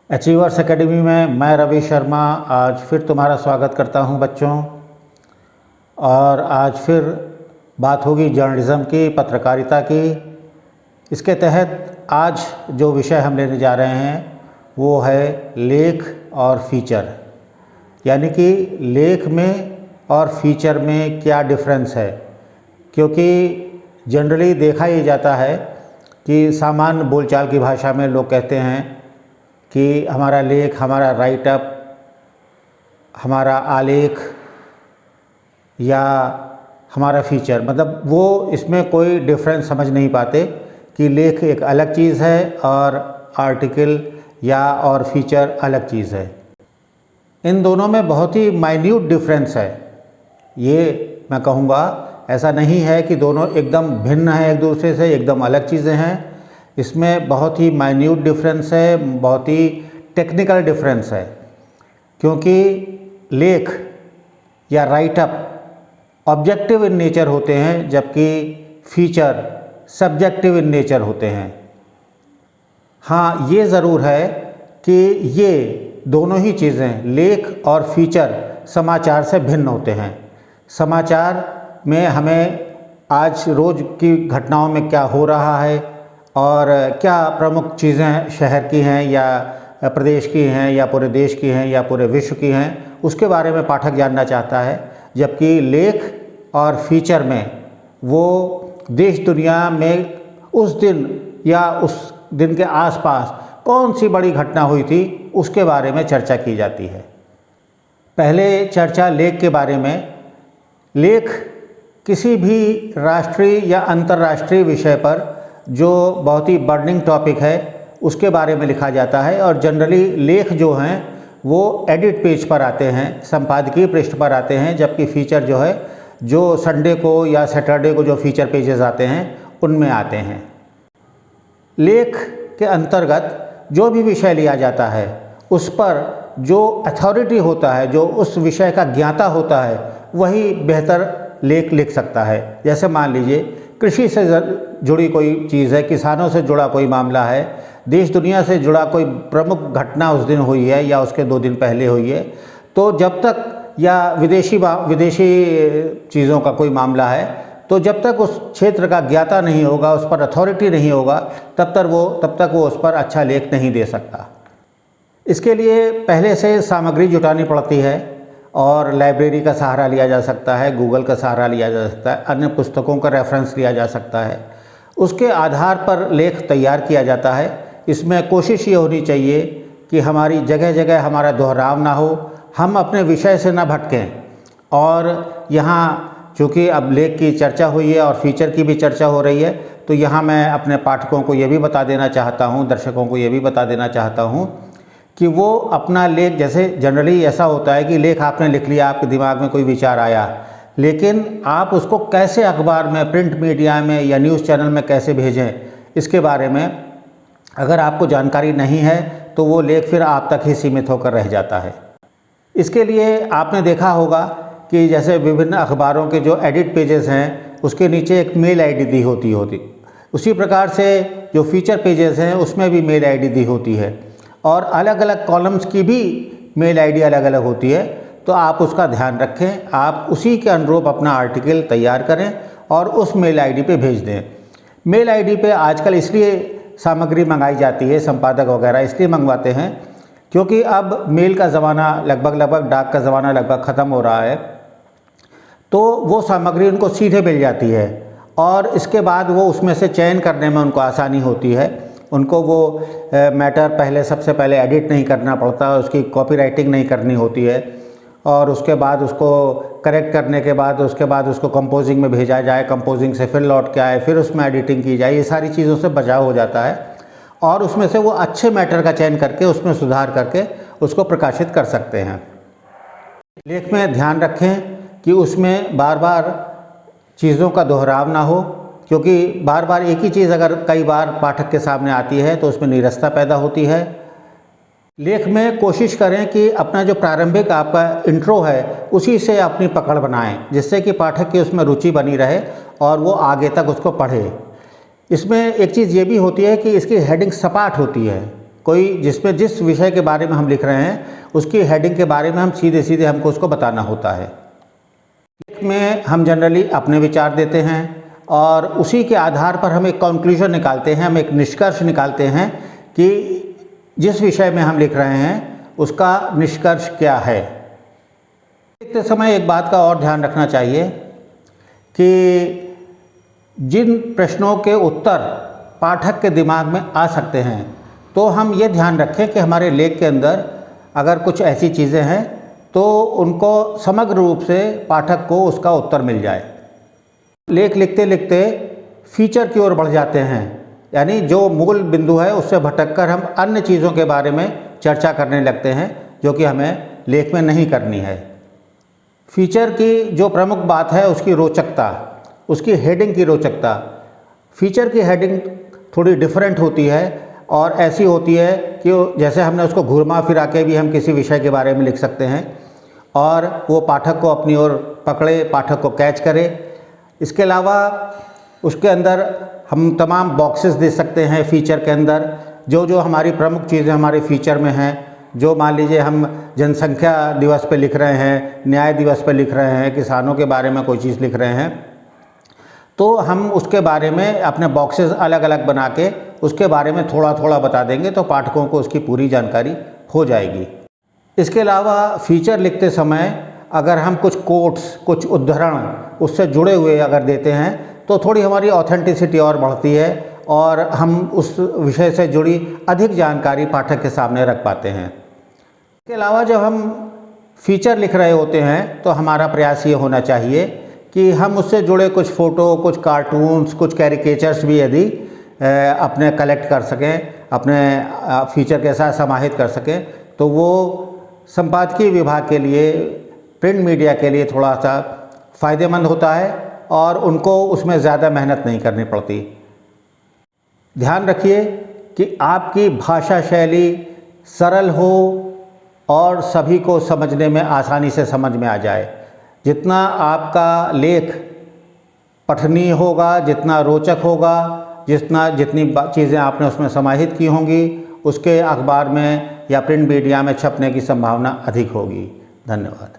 Achievers academy में मैं रवि शर्मा आज फिर तुम्हारा स्वागत करता हूं बच्चों। और आज फिर बात होगी जर्नलिज़्म की, पत्रकारिता की। इसके तहत आज जो विषय हम लेने जा रहे हैं वो है लेख और फीचर, यानी कि लेख में और फीचर में क्या डिफरेंस है। क्योंकि जनरली देखा ही जाता है कि सामान्य बोलचाल की भाषा में लोग कहते हैं कि हमारा लेख, हमारा राइटअप, हमारा आलेख या हमारा फीचर, मतलब वो इसमें कोई डिफरेंस समझ नहीं पाते कि लेख एक अलग चीज़ है और आर्टिकल या और फीचर अलग चीज़ है। इन दोनों में बहुत ही माइन्यूट डिफरेंस है। ये मैं कहूँगा, ऐसा नहीं है कि दोनों एकदम भिन्न हैं एक दूसरे से, एकदम अलग चीज़ें हैं। इसमें बहुत ही माइन्यूट डिफरेंस है, बहुत ही टेक्निकल डिफरेंस है। क्योंकि लेख या राइटअप ऑब्जेक्टिव इन नेचर होते हैं, जबकि फीचर सब्जेक्टिव इन नेचर होते हैं। हाँ, ये ज़रूर है कि ये दोनों ही चीज़ें, लेख और फीचर, समाचार से भिन्न होते हैं। समाचार में हमें आज रोज़ की घटनाओं में क्या हो रहा है और क्या प्रमुख चीज़ें शहर की हैं या प्रदेश की हैं या पूरे देश की हैं या पूरे विश्व की हैं, उसके बारे में पाठक जानना चाहता है। जबकि लेख और फीचर में वो देश दुनिया में उस दिन या उस दिन के आसपास कौन सी बड़ी घटना हुई थी, उसके बारे में चर्चा की जाती है। पहले चर्चा लेख के बारे में। लेख किसी भी राष्ट्रीय या अंतर्राष्ट्रीय विषय पर जो बहुत ही बर्निंग टॉपिक है उसके बारे में लिखा जाता है। और जनरली लेख जो हैं वो एडिट पेज पर आते हैं, संपादकीय पृष्ठ पर आते हैं, जबकि फीचर जो है, जो संडे को या सैटरडे को जो फीचर पेजेस आते हैं उनमें आते हैं। लेख के अंतर्गत जो भी विषय लिया जाता है उस पर जो अथॉरिटी होता है, जो उस विषय का ज्ञाता होता है, वही बेहतर लेख लिख सकता है। जैसे मान लीजिए कृषि से जुड़ी कोई चीज़ है, किसानों से जुड़ा कोई मामला है, देश दुनिया से जुड़ा कोई प्रमुख घटना उस दिन हुई है या उसके 2 दिन पहले हुई है, तो जब तक, या विदेशी चीज़ों का कोई मामला है, तो जब तक उस क्षेत्र का ज्ञाता नहीं होगा, उस पर अथॉरिटी नहीं होगा, तब तक वो उस पर अच्छा लेख नहीं दे सकता। इसके लिए पहले से सामग्री जुटानी पड़ती है और लाइब्रेरी का सहारा लिया जा सकता है, गूगल का सहारा लिया जा सकता है, अन्य पुस्तकों का रेफरेंस लिया जा सकता है। उसके आधार पर लेख तैयार किया जाता है। इसमें कोशिश ये होनी चाहिए कि हमारी जगह जगह हमारा दोहराव ना हो, हम अपने विषय से ना भटकें। और यहाँ चूँकि अब लेख की चर्चा हुई है और फीचर की भी चर्चा हो रही है, तो यहाँ मैं अपने पाठकों को ये भी बता देना चाहता हूँ, दर्शकों को ये भी बता देना चाहता हूँ कि वो अपना लेख, जैसे जनरली ऐसा होता है कि लेख आपने लिख लिया, आपके दिमाग में कोई विचार आया, लेकिन आप उसको कैसे अखबार में, प्रिंट मीडिया में या न्यूज़ चैनल में कैसे भेजें, इसके बारे में अगर आपको जानकारी नहीं है तो वो लेख फिर आप तक ही सीमित होकर रह जाता है। इसके लिए आपने देखा होगा कि जैसे विभिन्न अखबारों के जो एडिट पेजेस हैं उसके नीचे एक मेल आईडी दी होती। उसी प्रकार से जो फीचर पेजेस हैं उसमें भी मेल आईडी दी होती है और अलग अलग कॉलम्स की भी मेल आईडी अलग अलग होती है। तो आप उसका ध्यान रखें, आप उसी के अनुरूप अपना आर्टिकल तैयार करें और उस मेल आईडी पे भेज दें। मेल आईडी पे आजकल इसलिए सामग्री मंगाई जाती है, संपादक वगैरह इसलिए मंगवाते हैं क्योंकि अब मेल का ज़माना लगभग डाक का ज़माना लगभग ख़त्म हो रहा है, तो वो सामग्री उनको सीधे मिल जाती है और इसके बाद वो उसमें से चयन करने में उनको आसानी होती है। उनको वो मैटर सबसे पहले एडिट नहीं करना पड़ता, उसकी कॉपीराइटिंग नहीं करनी होती है और उसके बाद उसको करेक्ट करने के बाद उसके बाद उसको कंपोजिंग में भेजा जाए, कंपोजिंग से फिर लौट के आए, फिर उसमें एडिटिंग की जाए। ये सारी चीज़ों से बचाव हो जाता है और उसमें से वो अच्छे मैटर का चयन करके उसमें सुधार करके उसको प्रकाशित कर सकते हैं। लेख में ध्यान रखें कि उसमें बार बार चीज़ों का दोहराव ना हो, क्योंकि बार बार एक ही चीज़ अगर कई बार पाठक के सामने आती है तो उसमें नीरसता पैदा होती है। लेख में कोशिश करें कि अपना जो प्रारंभिक आपका इंट्रो है उसी से अपनी पकड़ बनाएं, जिससे कि पाठक की उसमें रुचि बनी रहे और वो आगे तक उसको पढ़े। इसमें एक चीज़ ये भी होती है कि इसकी हेडिंग सपाट होती है, कोई जिसमें जिस विषय के बारे में हम लिख रहे हैं उसकी हेडिंग के बारे में हम सीधे सीधे हमको उसको बताना होता है। लेख में हम जनरली अपने विचार देते हैं और उसी के आधार पर हम एक कंक्लूजन निकालते हैं, हम एक निष्कर्ष निकालते हैं कि जिस विषय में हम लिख रहे हैं उसका निष्कर्ष क्या है। लिखते समय एक बात का और ध्यान रखना चाहिए कि जिन प्रश्नों के उत्तर पाठक के दिमाग में आ सकते हैं तो हम ये ध्यान रखें कि हमारे लेख के अंदर अगर कुछ ऐसी चीज़ें हैं तो उनको समग्र रूप से पाठक को उसका उत्तर मिल जाए। लेख लिखते लिखते फीचर की ओर बढ़ जाते हैं, यानी जो मूल बिंदु है उससे भटककर हम अन्य चीज़ों के बारे में चर्चा करने लगते हैं जो कि हमें लेख में नहीं करनी है। फीचर की जो प्रमुख बात है उसकी रोचकता, उसकी हेडिंग की रोचकता। फीचर की हेडिंग थोड़ी डिफरेंट होती है और ऐसी होती है कि जैसे हमने उसको घुमा फिरा के भी हम किसी विषय के बारे में लिख सकते हैं और वो पाठक को अपनी ओर पकड़े, पाठक को कैच करे। इसके अलावा उसके अंदर हम तमाम बॉक्सेस दे सकते हैं फीचर के अंदर, जो जो हमारी प्रमुख चीज़ें हमारे फीचर में हैं। जो मान लीजिए हम जनसंख्या दिवस पे लिख रहे हैं, न्याय दिवस पे लिख रहे हैं, किसानों के बारे में कोई चीज़ लिख रहे हैं, तो हम उसके बारे में अपने बॉक्सेस अलग अलग बना के उसके बारे में थोड़ा थोड़ा बता देंगे तो पाठकों को उसकी पूरी जानकारी हो जाएगी। इसके अलावा फीचर लिखते समय अगर हम कुछ कोट्स, कुछ उद्धरण उससे जुड़े हुए अगर देते हैं तो थोड़ी हमारी ऑथेंटिसिटी और बढ़ती है और हम उस विषय से जुड़ी अधिक जानकारी पाठक के सामने रख पाते हैं। इसके अलावा जब हम फीचर लिख रहे होते हैं तो हमारा प्रयास ये होना चाहिए कि हम उससे जुड़े कुछ फ़ोटो, कुछ कार्टून्स, कुछ कैरिकेचर्स भी यदि अपने कलेक्ट कर सकें, अपने फीचर के साथ समाहित कर सकें तो वो संपादकीय विभाग के लिए, प्रिंट मीडिया के लिए थोड़ा सा फ़ायदेमंद होता है और उनको उसमें ज़्यादा मेहनत नहीं करनी पड़ती। ध्यान रखिए कि आपकी भाषा शैली सरल हो और सभी को समझने में आसानी से समझ में आ जाए। जितना आपका लेख पठनीय होगा, जितना रोचक होगा, जितनी चीज़ें आपने उसमें समाहित की होंगी, उसके अखबार में या प्रिंट मीडिया में छपने की संभावना अधिक होगी। धन्यवाद।